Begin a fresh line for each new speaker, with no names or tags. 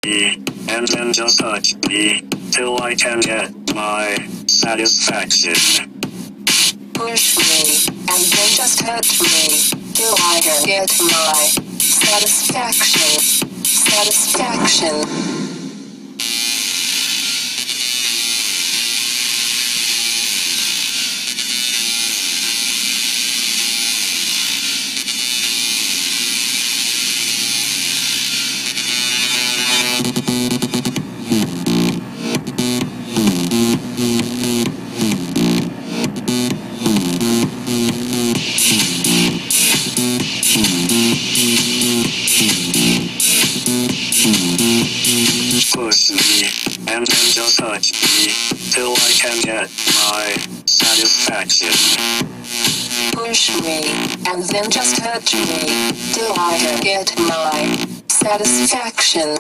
me, and then just touch me, till I can get my satisfaction.
Push me, and then just touch me, till I can get my satisfaction. Satisfaction.
Push me, and then just touch me, till I can get my satisfaction.
Push me, and then just touch me, till I can get my satisfaction.